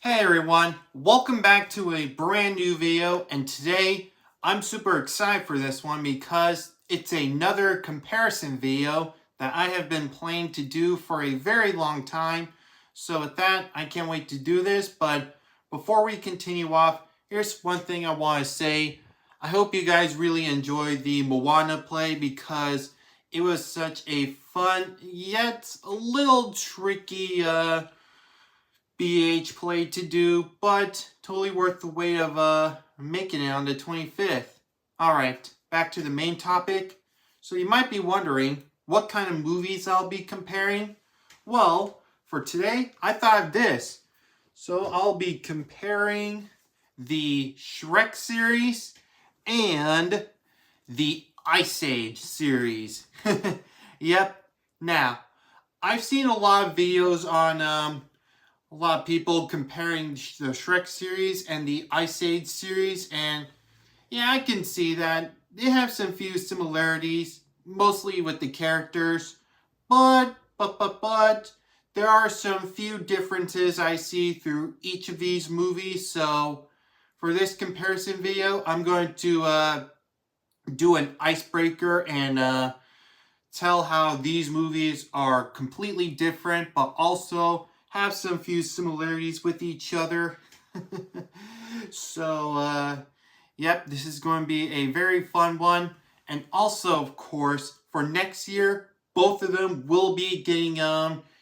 Hey everyone, welcome back to a brand new video, and today I'm super excited for this one because it's another comparison video that I have been planning to do for a very long time. So with that, I can't wait to do this, but before we continue off, here's one thing I want to say. I hope you guys really enjoyed the Moana play because it was such a fun yet a little tricky BH play to do, but totally worth the wait of making it on the 25th. Alright, back to the main topic. So you might be wondering what kind of movies I'll be comparing. Well, for today, I thought of this. So I'll be comparing the Shrek series and the Ice Age series. Yep. Now, I've seen a lot of videos on a lot of people comparing the Shrek series and the Ice Age series, and yeah, I can see that they have some few similarities, mostly with the characters, but there are some few differences I see through each of these movies. So for this comparison video, I'm going to do an icebreaker and tell how these movies are completely different, but also have some few similarities with each other. So, yep, this is going to be a very fun one. And also, of course, for next year, both of them will be getting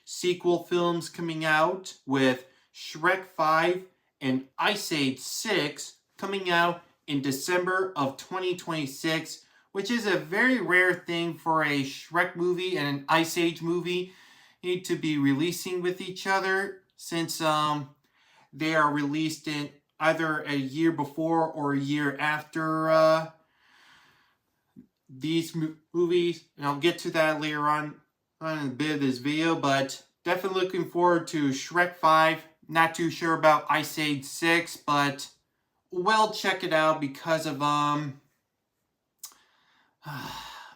sequel films coming out, with Shrek 5 and Ice Age 6 coming out in December of 2026, which is a very rare thing for a Shrek movie and an Ice Age movie need to be releasing with each other, since they are released in either a year before or a year after these movies. And I'll get to that later on in a bit of this video, but definitely looking forward to Shrek 5. Not too sure about Ice Age 6, but we'll check it out because of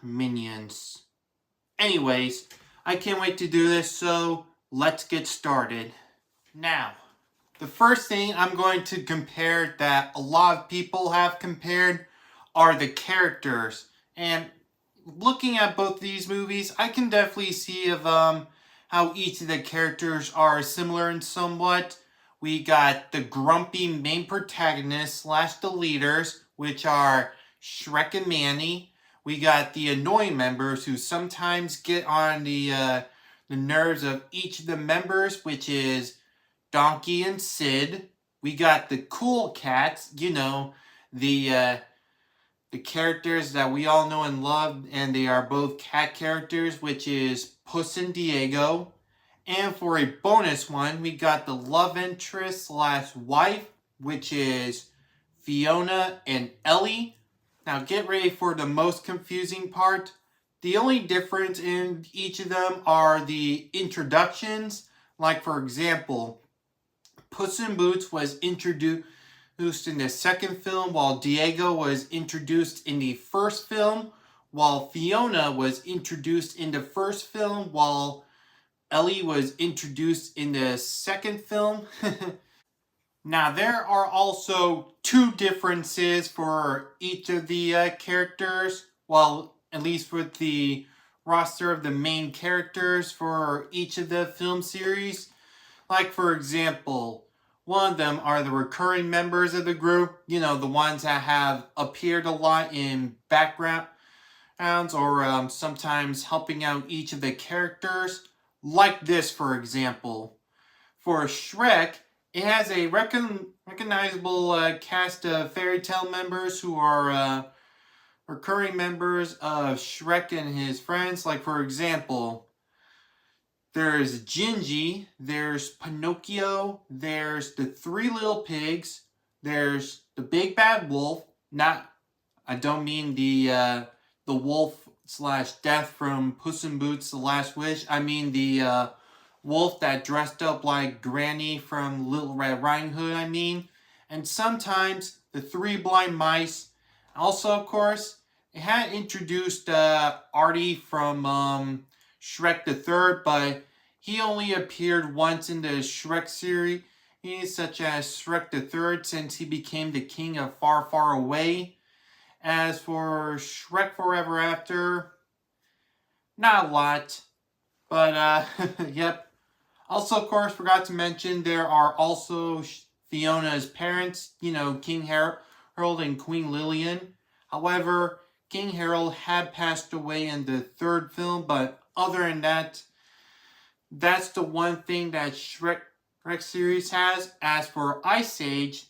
Minions. Anyways, I can't wait to do this, so let's get started. Now, the first thing I'm going to compare that a lot of people have compared are the characters. And looking at both these movies, I can definitely see of how each of the characters are similar in somewhat. We got the grumpy main protagonists slash the leaders, which are Shrek and Manny. We got the annoying members who sometimes get on the nerves of each of the members, which is Donkey and Sid. We got the cool cats, the characters that we all know and love, and they are both cat characters, which is Puss and Diego. And for a bonus one, we got the love interest slash wife, which is Fiona and Ellie. Now get ready for the most confusing part. The only difference in each of them are the introductions. Like, for example, Puss in Boots was introduced in the second film, while Diego was introduced in the first film, while Fiona was introduced in the first film, while Ellie was introduced in the second film. Now, there are also two differences for each of the characters, well, at least with the roster of the main characters for each of the film series. Like, for example, one of them are the recurring members of the group, the ones that have appeared a lot in backgrounds or sometimes helping out each of the characters. Like this, for example. For Shrek, it has a recognizable cast of fairy tale members who are recurring members of Shrek and his friends. Like, for example, there's Gingy, there's Pinocchio, there's the Three Little Pigs, there's the Big Bad Wolf. I don't mean the wolf slash death from Puss in Boots: The Last Wish. I mean the wolf that dressed up like Granny from Little Red Riding Hood, And sometimes the Three Blind Mice. Also, of course, it had introduced Artie from Shrek the Third, but he only appeared once in the Shrek series such as Shrek the Third, since he became the king of Far, Far Away. As for Shrek Forever After, not a lot, but yep. Also, of course, forgot to mention there are also Fiona's parents, King Harold and Queen Lillian. However, King Harold had passed away in the third film, but other than that, that's the one thing that Shrek series has. As for Ice Age,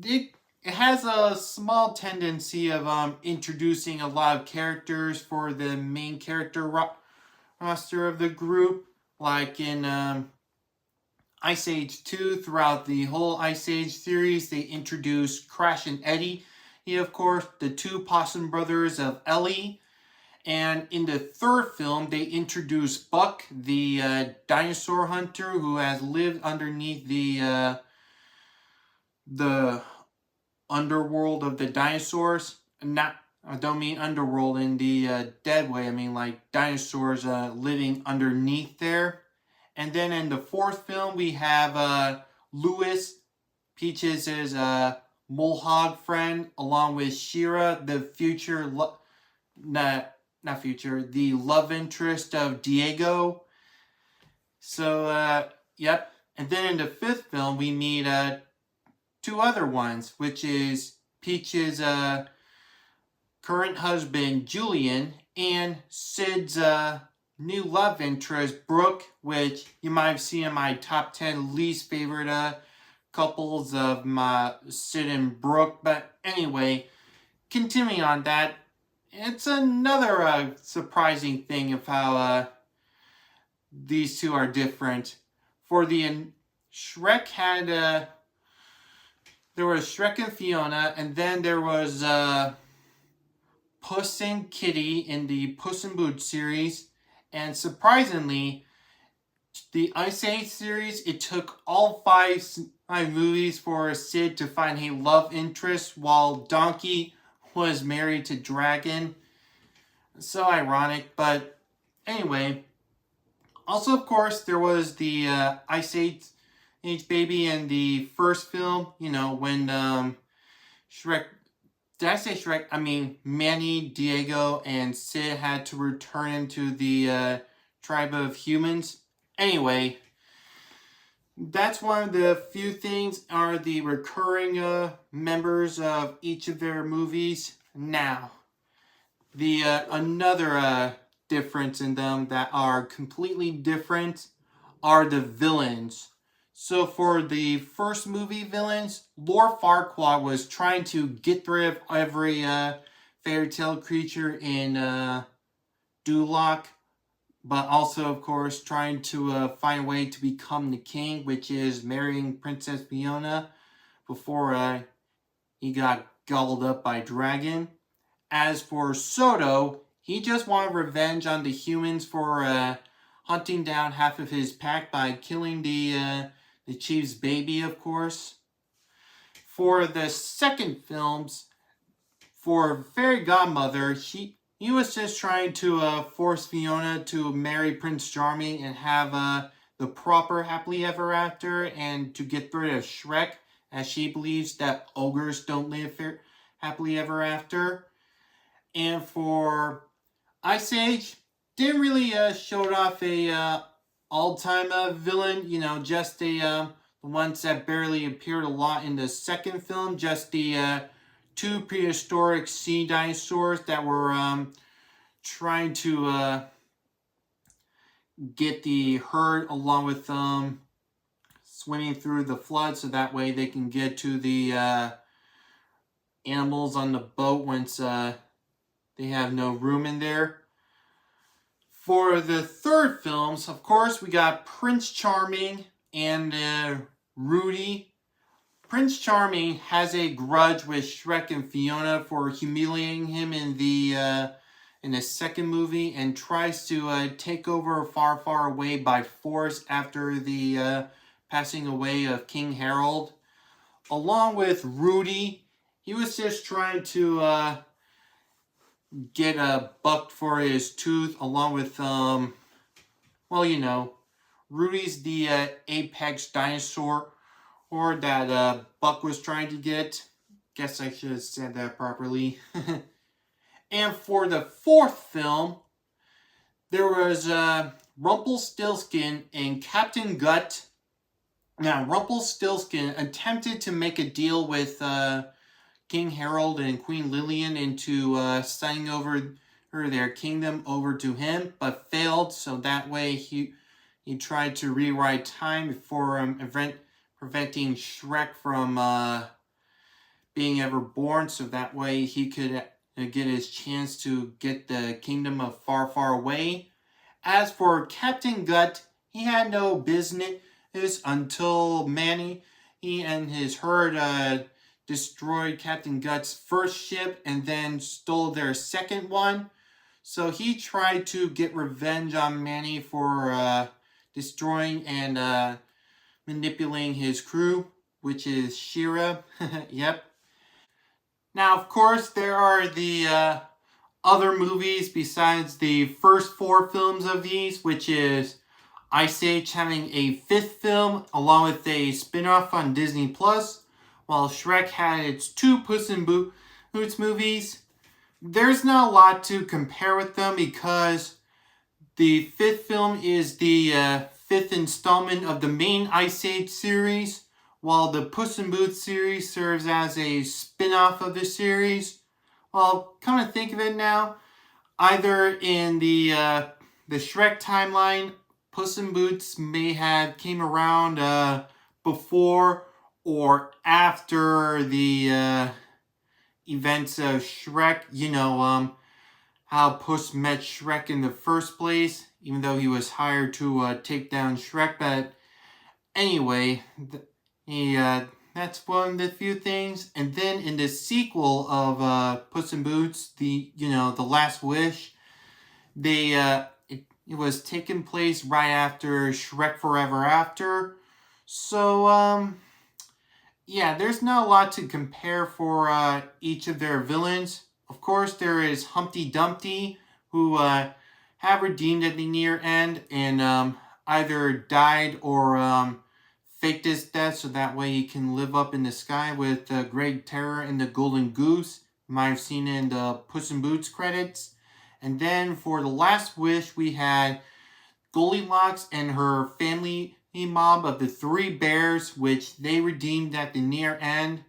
it has a small tendency of introducing a lot of characters for the main character roster of the group, like in Ice Age 2. Throughout the whole Ice Age series, they introduced Crash and Eddie, of course, the two Possum brothers of Ellie. And in the third film, they introduced Buck, the dinosaur hunter who has lived underneath the underworld of the dinosaurs. I don't mean underworld in the dead way. I mean like dinosaurs living underneath there. And then in the fourth film, we have Louis, Peaches' Mulehog friend, along with Shira, the future, the love interest of Diego. So, yep. And then in the fifth film, we meet two other ones, which is Peach's current husband, Julian, and Sid's new love interest, Brooke, which you might have seen in my top 10 least favorite couples of my Sid and Brooke. But anyway, continuing on that, it's another surprising thing of how these two are different. For the Shrek had there was Shrek and Fiona, and then there was Puss and Kitty in the Puss in Boots series. And surprisingly, the Ice Age series, it took all five movies for Sid to find a love interest, while Donkey was married to Dragon. So ironic, but anyway. Also, of course, there was the Ice Age baby in the first film, when Shrek, did I say Shrek? I mean, Manny, Diego, and Sid had to return into the tribe of humans. Anyway, that's one of the few things are the recurring members of each of their movies. Now, the another difference in them that are completely different are the villains. So for the first movie villains, Lord Farquaad was trying to get rid of every fairy tale creature in Duloc, but also, of course, trying to find a way to become the king, which is marrying Princess Fiona before he got gobbled up by Dragon. As for Soto, he just wanted revenge on the humans for hunting down half of his pack by killing the chief's baby, of course. For the second films, for Fairy Godmother, he was just trying to force Fiona to marry Prince Charming and have the proper happily ever after, and to get rid of Shrek, as she believes that ogres don't live happily ever after. And for Ice Age, didn't really show off a all-time villain, just the ones that barely appeared a lot in the second film, just the two prehistoric sea dinosaurs that were trying to get the herd along with swimming through the flood, so that way they can get to the animals on the boat once they have no room in there. For the third films, of course, we got Prince Charming and Rudy. Prince Charming has a grudge with Shrek and Fiona for humiliating him in the second movie, and tries to take over Far, Far Away by force after the passing away of King Harold. Along with Rudy, he was just trying to get bucked for his tooth, along with Rudy's the apex dinosaur or that Buck was trying to get. Guess I should have said that properly. And for the fourth film, there was Rumpelstiltskin and Captain Gut. Now, Rumpelstiltskin attempted to make a deal with King Harold and Queen Lillian into signing over their kingdom over to him, but failed. So that way he tried to rewrite time before preventing Shrek from being ever born. So that way he could get his chance to get the kingdom of Far, Far Away. As for Captain Gut, he had no business until Manny and his herd destroyed Captain Gut's first ship and then stole their second one. So he tried to get revenge on Manny for destroying and manipulating his crew, which is Shira. Yep. Now, of course, there are the other movies besides the first four films of these, which is Ice Age having a fifth film along with a spin-off on Disney+, while Shrek had its two Puss in Boots movies. There's not a lot to compare with them because the fifth film is the fifth installment of the main Ice Age series, while the Puss in Boots series serves as a spin-off of the series. Well, come to think of it now, either in the Shrek timeline, Puss in Boots may have came around before or after the events of Shrek. You know, how Puss met Shrek in the first place, even though he was hired to take down Shrek. But anyway, that's one of the few things. And then in the sequel of Puss in Boots, the Last Wish, it was taking place right after Shrek Forever After. So yeah, there's not a lot to compare for each of their villains. Of course, there is Humpty Dumpty, who have redeemed at the near end and either died or faked his death so that way he can live up in the sky with Great Terror and the Golden Goose. You might have seen it in the Puss in Boots credits. And then for the Last Wish, we had Goldilocks and her family mob of the three bears, which they redeemed at the near end.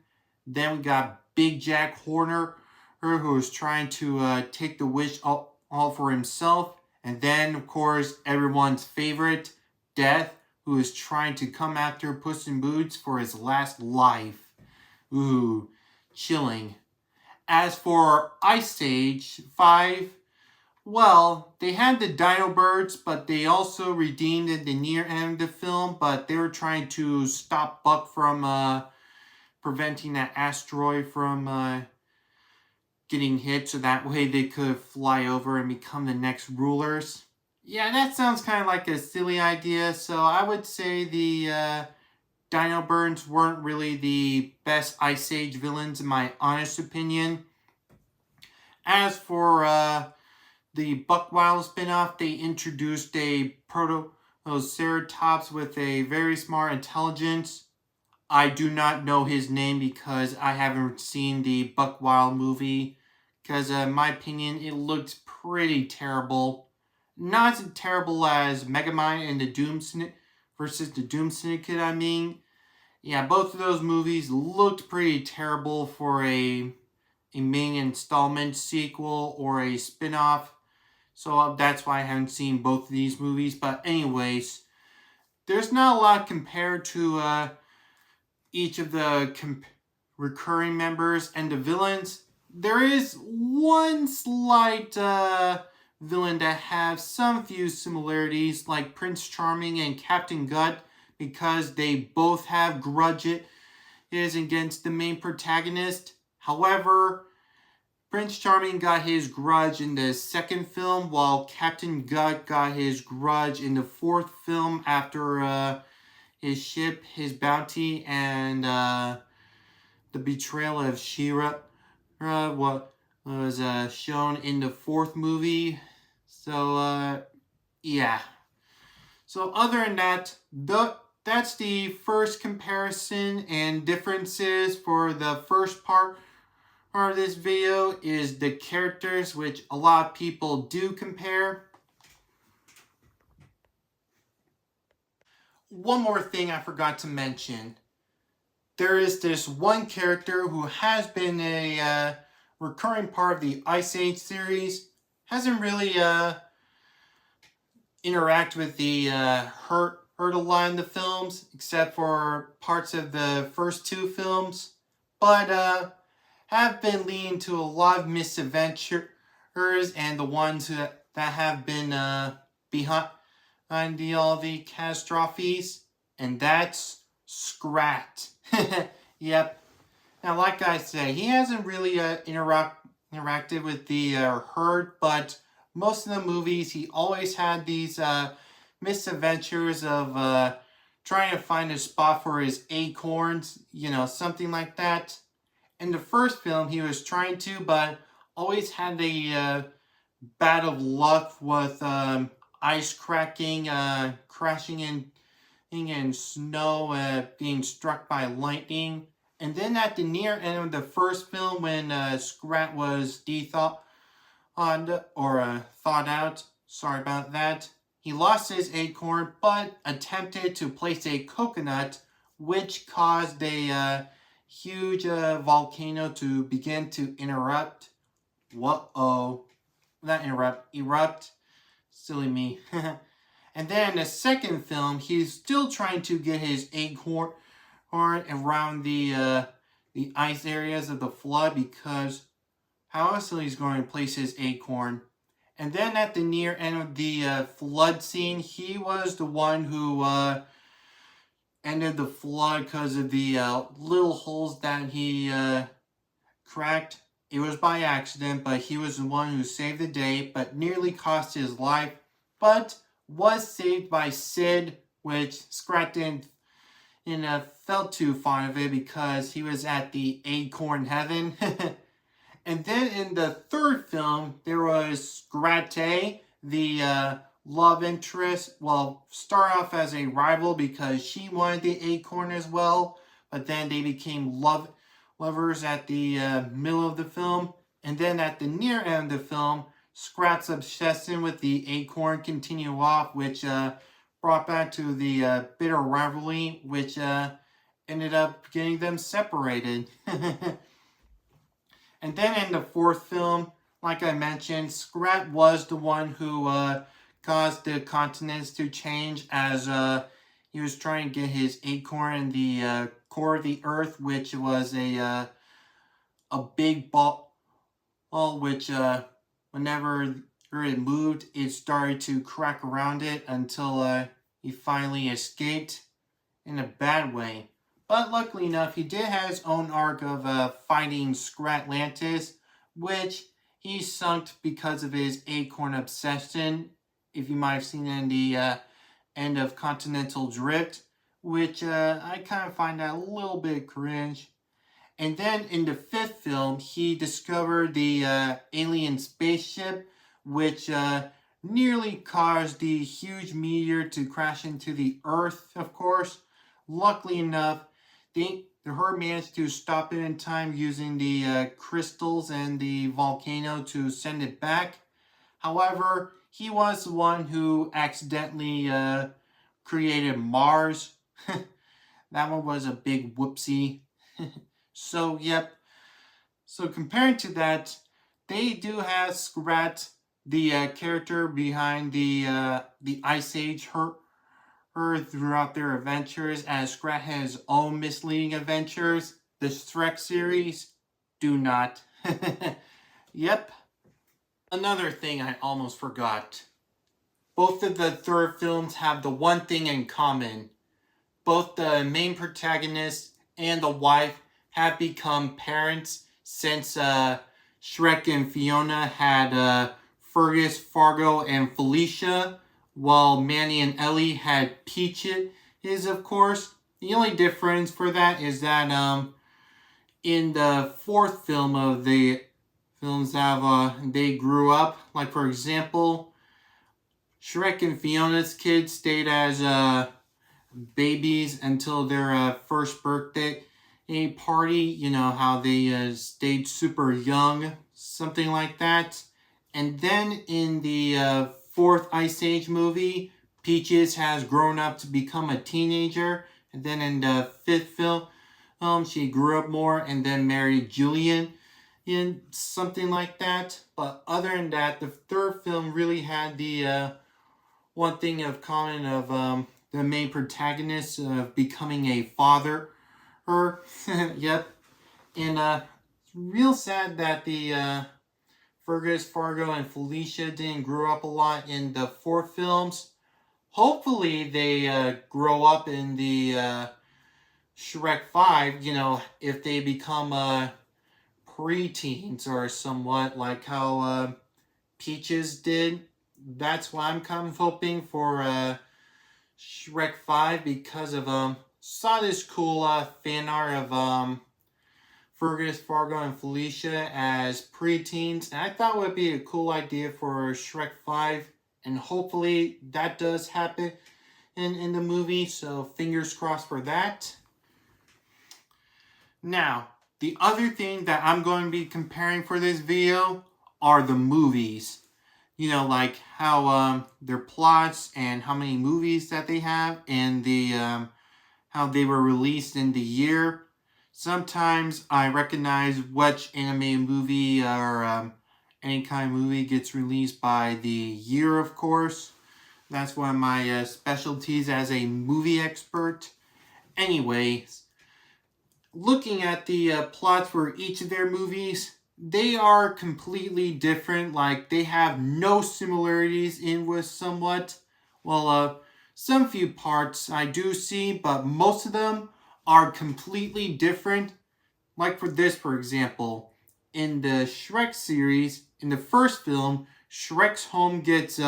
Then we got Big Jack Horner, who was trying to take the wish all for himself. And then, of course, everyone's favorite, Death, who is trying to come after Puss in Boots for his last life. Ooh, chilling. As for Ice Age 5, well, they had the Dino Birds, but they also redeemed at the near end of the film, but they were trying to stop Buck from preventing that asteroid from getting hit, so that way they could fly over and become the next rulers. Yeah, that sounds kind of like a silly idea, so I would say the Dino Birds weren't really the best Ice Age villains in my honest opinion. As for the Buck Wild spinoff, they introduced a Protoceratops with a very smart intelligence. I do not know his name because I haven't seen the Buck Wild movie. Because in my opinion, it looked pretty terrible. Not as terrible as Megamind and the Doom versus the Doom Syndicate, I mean. Yeah, both of those movies looked pretty terrible for a main installment sequel or a spin-off. So that's why I haven't seen both of these movies. But anyways, there's not a lot compared to each of the recurring members and the villains. There is one slight villain that have some few similarities, like Prince Charming and Captain Gut, because they both have grudges against the main protagonist. However, Prince Charming got his grudge in the second film, while Captain Gut got his grudge in the fourth film after his ship, his bounty, and the betrayal of Shira what was shown in the fourth movie. So, yeah. So other than that, that's the first comparison and differences for the first part of this video is the characters, which a lot of people do compare. One more thing I forgot to mention. There is this one character who has been a recurring part of the Ice Age series. Hasn't really interact with the hurt a lot in the films, except for parts of the first two films. But have been leading to a lot of misadventures and the ones that have been behind all the catastrophes, and that's Scrat. Yep. Now, like I say, he hasn't really interacted with the herd, but most of the movies he always had these misadventures of trying to find a spot for his acorns, something like that. In the first film, he was trying to, but always had a bad of luck with ice cracking, crashing in and snow being struck by lightning. And then at the near end of the first film, when Scrat was thought out, sorry about that, he lost his acorn, but attempted to place a coconut, which caused a huge volcano to begin to erupt. Erupt. Silly me. And then in the second film, he's still trying to get his acorn around the ice areas of the flood, because how else is he going to place his acorn? And then at the near end of the flood scene, he was the one who ended the flood because of the little holes that he cracked. It was by accident, but he was the one who saved the day, but nearly cost his life, but was saved by Sid, which Scrat didn't felt too fond of it because he was at the acorn heaven. And then in the third film, there was Scrat, the love interest. Well, start off as a rival because she wanted the acorn as well, but then they became lovers at the middle of the film. And then at the near end of the film, Scrat's obsession with the acorn continued off, which brought back to the bitter rivalry, which ended up getting them separated. And then in the fourth film, like I mentioned, Scrat was the one who caused the continents to change as he was trying to get his acorn in the core of the earth, which was a big ball, which whenever it moved, it started to crack around it until he finally escaped in a bad way. But luckily enough, he did have his own arc of fighting Scratlantis, which he sunk because of his acorn obsession, if you might have seen in the end of Continental Drift, which I kind of find that a little bit cringe. And then in the fifth film, he discovered the alien spaceship, which nearly caused the huge meteor to crash into the Earth, of course. Luckily enough, the herd managed to stop it in time using the crystals and the volcano to send it back. However, he was the one who accidentally created Mars. That one was a big whoopsie. So, yep. So, comparing to that, they do have Scrat, the character behind the Ice Age throughout their adventures, as Scrat has his own misleading adventures. The Shrek series do not. Yep. Another thing I almost forgot. Both of the third films have the one thing in common. Both the main protagonist and the wife have become parents since Shrek and Fiona had Fergus, Fargo, and Felicia, while Manny and Ellie had Peaches, of course. The only difference for that is that in the fourth film of the films that they grew up, like for example, Shrek and Fiona's kids stayed as babies until their first birthday party. You know, how they stayed super young, something like that. And then in the fourth Ice Age movie, Peaches has grown up to become a teenager. And then in the fifth film, she grew up more and then married Julian in something like that. But other than that, the third film really had the one thing of common of the main protagonist becoming a father. Her, yep. And it's real sad that the Fergus, Fargo, and Felicia didn't grow up a lot in the four films. Hopefully they grow up in the Shrek 5, you know, if they become preteens or somewhat like how Peaches did. That's why I'm kind of hoping for Shrek 5 because of saw this cool fan art of Fergus, Fargo, and Felicia as preteens, and I thought it would be a cool idea for Shrek 5, and hopefully that does happen in the movie, so fingers crossed for that. Now, the other thing that I'm going to be comparing for this video are the movies. You know, like how their plots and how many movies that they have, and the how they were released in the year. Sometimes I recognize which animated movie or any kind of movie gets released by the year, of course. That's one of my specialties as a movie expert. Anyways, looking at the plots for each of their movies, they are completely different. Like, they have no similarities in with somewhat. Well, some few parts I do see, but most of them are completely different. Like for this, for example, in the Shrek series, in the first film, Shrek's home gets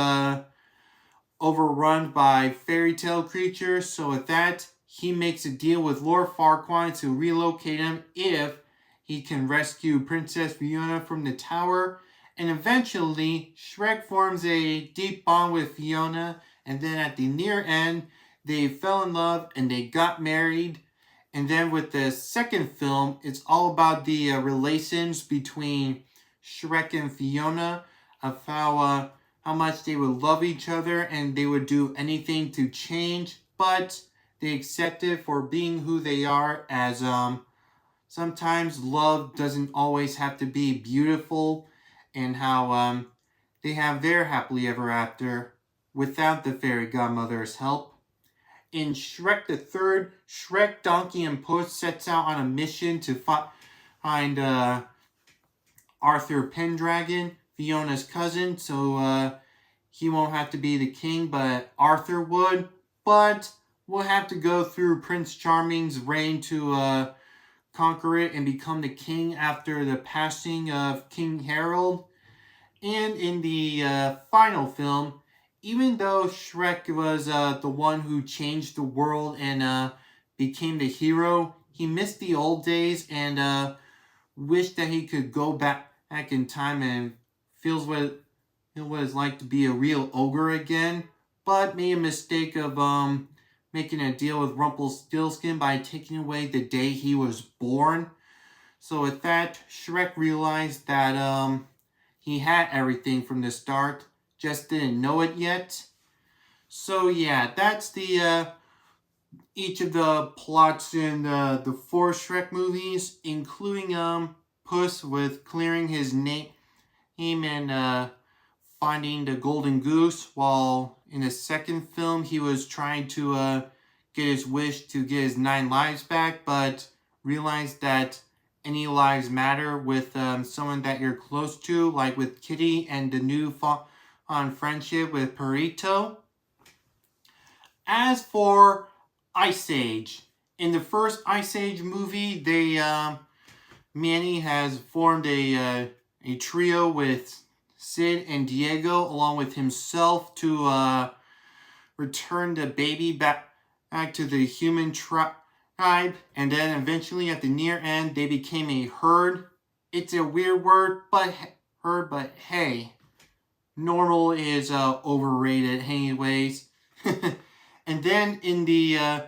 overrun by fairy tale creatures. So with that, he makes a deal with Lord Farquaad to relocate him if he can rescue Princess Fiona from the tower. And eventually, Shrek forms a deep bond with Fiona. And then at the near end, they fell in love and they got married. And then with the second film, it's all about the relations between Shrek and Fiona, of how much they would love each other and they would do anything to change, but they accept it for being who they are, as sometimes love doesn't always have to be beautiful, and how they have their happily ever after without the fairy godmother's help. In Shrek the Third, Shrek, Donkey, and Puss sets out on a mission to find Arthur Pendragon, Fiona's cousin, so he won't have to be the king, but Arthur would. But we'll have to go through Prince Charming's reign to conquer it and become the king after the passing of King Harold. And in the final film, even though Shrek was the one who changed the world and became the hero, he missed the old days and wished that he could go back in time and feels what it's like to be a real ogre again, but made a mistake of making a deal with Rumpelstiltskin by taking away the day he was born. So with that, Shrek realized that he had everything from the start, just didn't know it yet. So yeah, that's the each of the plots in the four Shrek movies, including Puss with clearing his name and finding the golden goose, while in the second film he was trying to get his wish to get his 9 lives back, but realized that any lives matter with someone that you're close to, like with Kitty and the new on friendship with Perito. As for Ice Age, in the first Ice Age movie, Manny has formed a trio with Sid and Diego, along with himself, to return the baby back to the human tribe, and then eventually at the near end, they became a herd. It's a weird word, but hey, normal is overrated anyways. And then in the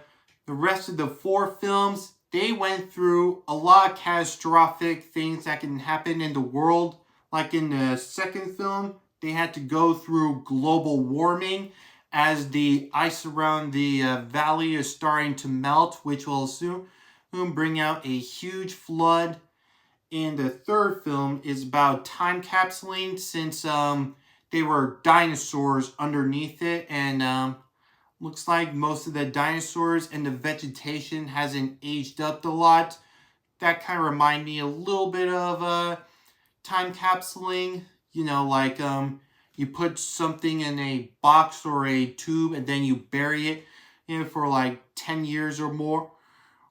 rest of the 4 films, they went through a lot of catastrophic things that can happen in the world. Like in the second film, they had to go through global warming as the ice around the valley is starting to melt, which will soon bring out a huge flood. In the third film is about time capsuling, since they were dinosaurs underneath it, and looks like most of the dinosaurs and the vegetation hasn't aged up a lot. That kind of remind me a little bit of time capsuling. You know, like you put something in a box or a tube and then you bury it, for like 10 years or more.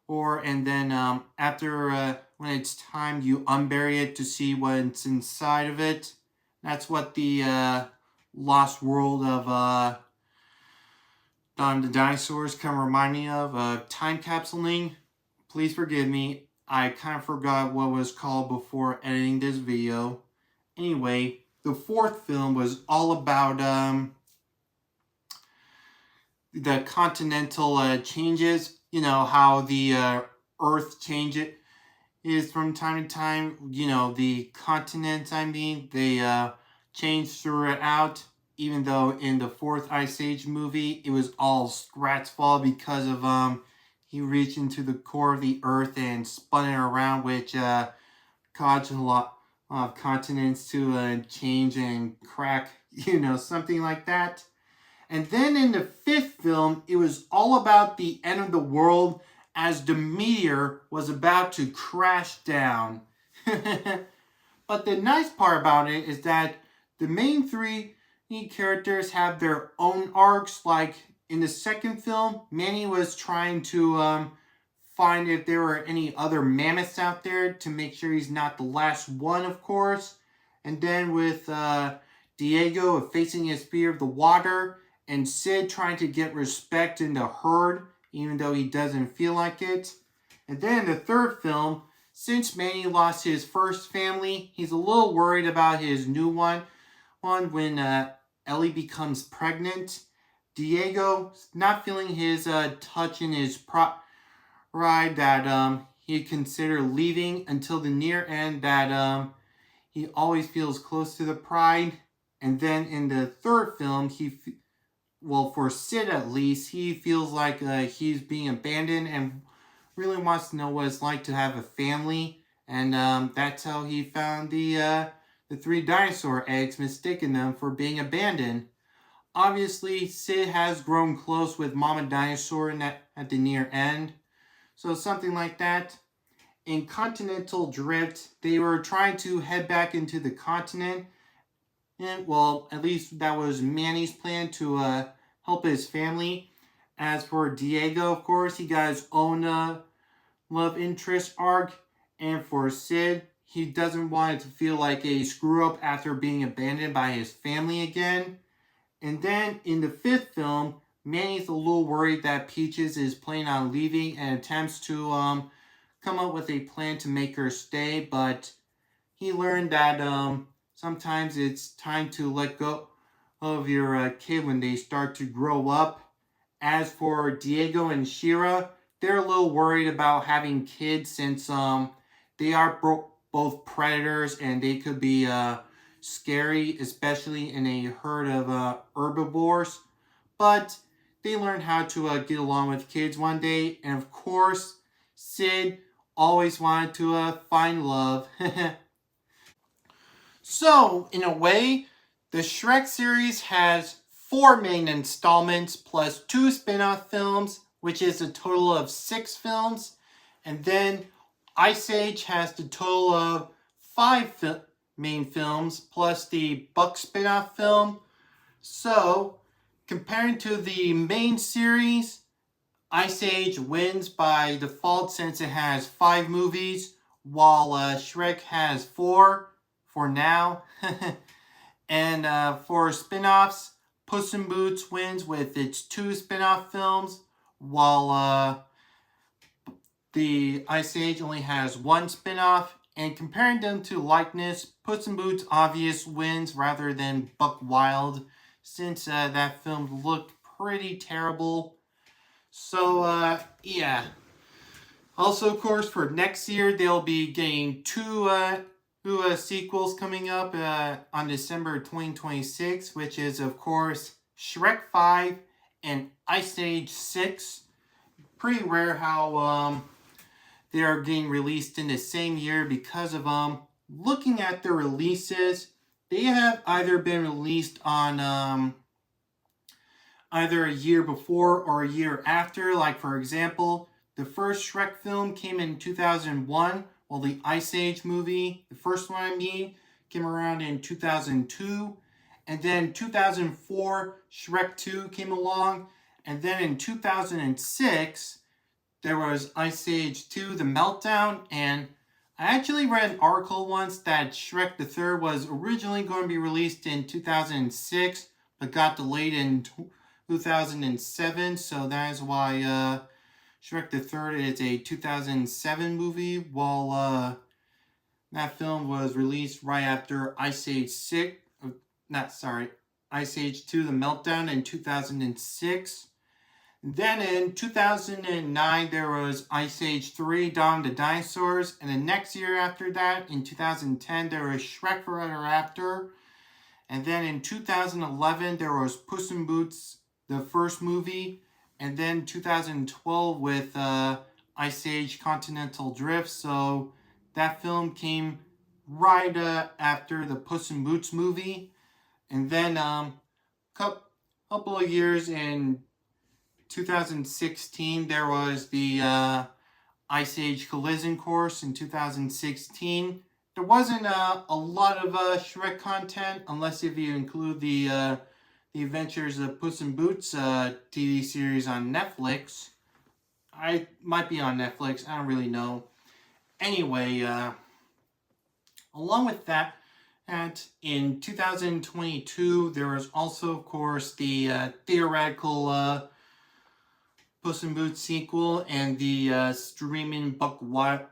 And then after when it's time, you unbury it to see what's inside of it. That's what the Lost World of the dinosaurs kind of remind me of. Time capsuling. Please forgive me. I kind of forgot what it was called before editing this video. Anyway, the fourth film was all about the continental changes. You know, how the Earth changes is from time to time. You know, the continents, I mean, they change throughout. Even though in the fourth Ice Age movie, it was all Scrat's fault because of he reached into the core of the Earth and spun it around, which caused a lot of continents to change and crack. You know, something like that. And then in the fifth film, it was all about the end of the world as the meteor was about to crash down. But the nice part about it is that the main 3 characters have their own arcs. Like in the second film, Manny was trying to find if there were any other mammoths out there to make sure he's not the last one, of course. And then with Diego facing his fear of the water, and Sid trying to get respect in the herd, even though he doesn't feel like it. And then in the third film, since Manny lost his first family, he's a little worried about his new one when Ellie becomes pregnant. Diego, not feeling his touch in his pride that he'd consider leaving until the near end, that he always feels close to the pride. And then in the third film, for Sid at least, he feels like he's being abandoned and really wants to know what it's like to have a family. And that's how he found the 3 dinosaur eggs, mistaking them for being abandoned. Obviously, Sid has grown close with Mama Dinosaur at the near end. So something like that. In Continental Drift, they were trying to head back into the continent. And, well, at least that was Manny's plan, to help his family. As for Diego, of course, he got his own love interest arc. And for Sid, he doesn't want it to feel like a screw-up after being abandoned by his family again. And then in the fifth film, Manny's a little worried that Peaches is planning on leaving and attempts to come up with a plan to make her stay. But he learned that sometimes it's time to let go of your kid when they start to grow up. As for Diego and Shira, they're a little worried about having kids, since they are both predators and they could be scary, especially in a herd of herbivores. But they learn how to get along with kids one day. And of course, Sid always wanted to find love. So, in a way, the Shrek series has 4 main installments plus 2 spin-off films, which is a total of 6 films. And then Ice Age has the total of 5 main films plus the Buck spin-off film. So, comparing to the main series, Ice Age wins by default since it has 5 movies, while Shrek has 4 for now. And for spin-offs, Puss in Boots wins with its 2 spin-off films, while the Ice Age only has 1 spin-off. And comparing them to likeness, Puss in Boots obvious wins rather than Buck Wild, since that film looked pretty terrible. So, yeah. Also, of course, for next year, they'll be getting two sequels coming up on December 2026, which is, of course, Shrek 5 and Ice Age 6. Pretty rare how they are getting released in the same year because of looking at the releases, they have either been released on either a year before or a year after. Like, for example, the first Shrek film came in 2001, while the Ice Age movie, the first one I mean, came around in 2002. And then 2004, Shrek 2 came along. And then in 2006, there was Ice Age 2, The Meltdown. And I actually read an article once that Shrek the Third was originally going to be released in 2006, but got delayed in 2007. So that is why Shrek the Third is a 2007 movie, while that film was released right after Ice Age 6. Ice Age 2, The Meltdown in 2006. Then in 2009, there was Ice Age 3, Dawn of the Dinosaurs. And the next year after that, in 2010, there was Shrek Forever After. And then in 2011, there was Puss in Boots, the first movie. And then 2012 with Ice Age Continental Drift. So that film came right after the Puss in Boots movie. And then couple of years in 2016, there was the Ice Age Collision Course in 2016. There wasn't a lot of Shrek content, unless if you include the Adventures of Puss in Boots TV series on Netflix. I might be on Netflix, I don't really know. Anyway, along with that, in 2022, there was also, of course, the theoretical Puss in Boots sequel and the streaming Buck Wild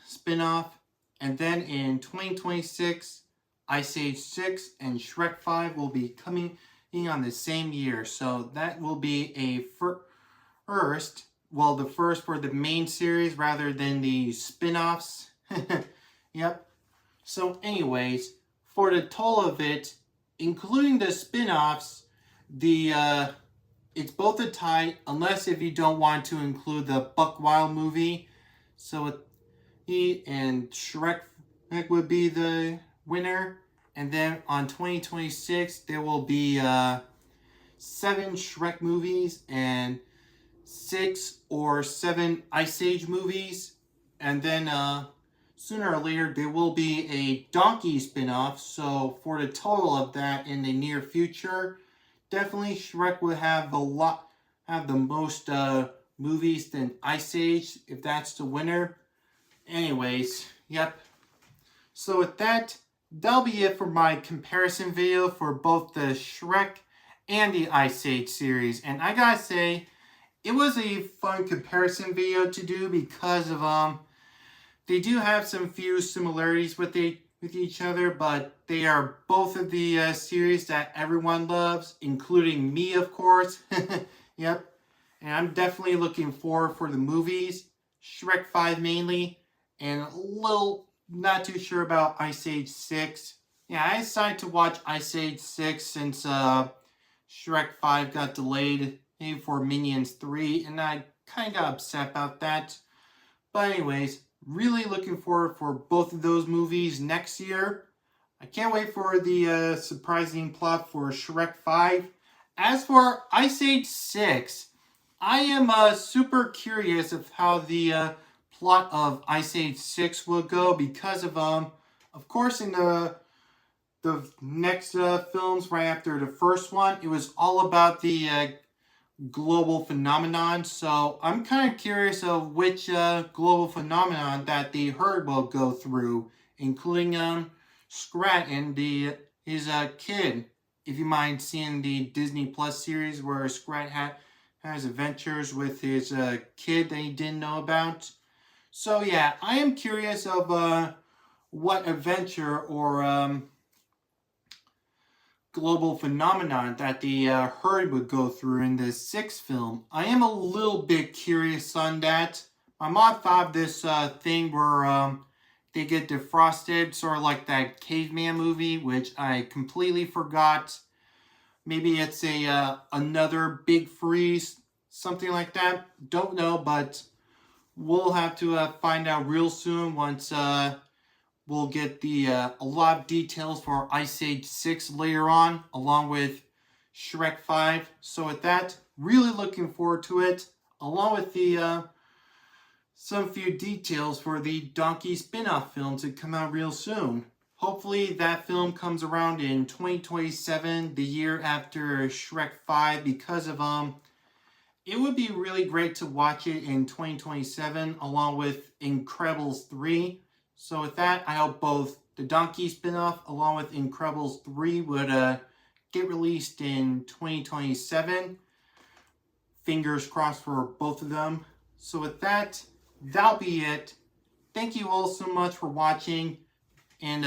spin-off. And then in 2026, Ice Age 6 and Shrek 5 will be coming in on the same year. So that will be a first, well, the first for the main series rather than the spin-offs. Yep. So anyways, for the total of it, including the spin-offs, it's both a tie, unless if you don't want to include the Buck Wild movie. So he and Shrek would be the winner. And then on 2026, there will be 7 Shrek movies and 6 or 7 Ice Age movies. And then sooner or later, there will be a Donkey spin-off. So for the total of that in the near future, definitely Shrek would have the most movies than Ice Age, if that's the winner. Anyways, yep. So with that, that'll be it for my comparison video for both the Shrek and the Ice Age series. And I gotta say, it was a fun comparison video to do because of they do have some few similarities with each other, but they are both of the series that everyone loves, including me, of course. Yep. And I'm definitely looking forward for the movies. Shrek 5 mainly, and a little not too sure about Ice Age 6. Yeah, I decided to watch Ice Age 6 since Shrek 5 got delayed for Minions 3, and I kind of got upset about that. But anyways, really looking forward for both of those movies next year. I can't wait for the surprising plot for Shrek 5. As for Ice Age 6, I am super curious of how the plot of Ice Age 6 will go because of course, in the next films right after the first one, it was all about the global phenomenon. So I'm kind of curious of which global phenomenon that the herd will go through, including Scrat and his kid. If you mind seeing the Disney Plus series where Scrat has adventures with his kid that he didn't know about. So yeah, I am curious of what adventure or global phenomenon that the herd would go through in the sixth film. I am a little bit curious on that. My mom thought this thing where they get defrosted, sort of like that caveman movie, which I completely forgot. Maybe it's another big freeze, something like that. Don't know, but we'll have to find out real soon once we'll get a lot of details for Ice Age 6 later on, along with Shrek 5. So with that, really looking forward to it, along with some few details for the Donkey spin-off film to come out real soon. Hopefully that film comes around in 2027, the year after Shrek 5, because of it would be really great to watch it in 2027 along with Incredibles 3. So with that, I hope both the Donkey spin-off along with Incredibles 3 would get released in 2027. Fingers crossed for both of them. So with that, that'll be it. Thank you all so much for watching. And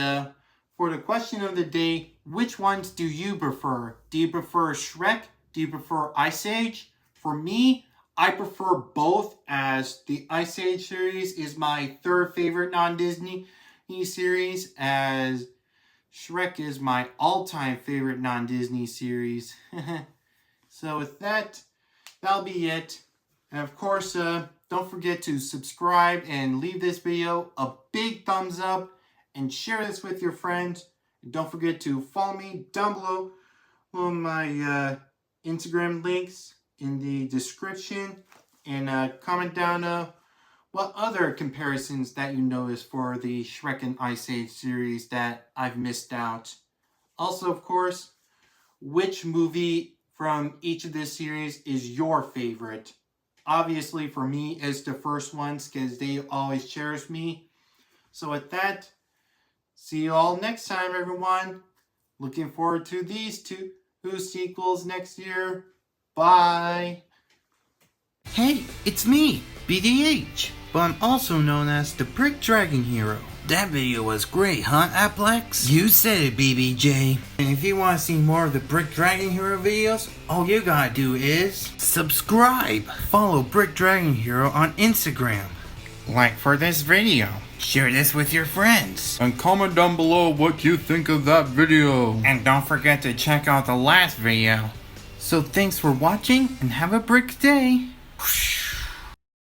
for the question of the day, which ones do you prefer? Do you prefer Shrek? Do you prefer Ice Age? For me, I prefer both, as the Ice Age series is my third favorite non-Disney series, as Shrek is my all-time favorite non-Disney series. So with that, that'll be it. And of course, don't forget to subscribe and leave this video a big thumbs up and share this with your friends. And don't forget to follow me down below on my Instagram links in the description, and comment down what other comparisons that you notice for the Shrek and Ice Age series that I've missed out. Also, of course, which movie from each of this series is your favorite? Obviously, for me, it's the first ones because they always cherish me. So with that, see you all next time, everyone. Looking forward to these two sequels next year. Bye. Hey, it's me, BDH, but I'm also known as the Brick Dragon Hero. That video was great, huh, Applex? You said it, BBJ. And if you want to see more of the Brick Dragon Hero videos, all you gotta do is subscribe. Follow Brick Dragon Hero on Instagram. Like for this video. Share this with your friends. And comment down below what you think of that video. And don't forget to check out the last video. So thanks for watching and have a brick day. Whoosh.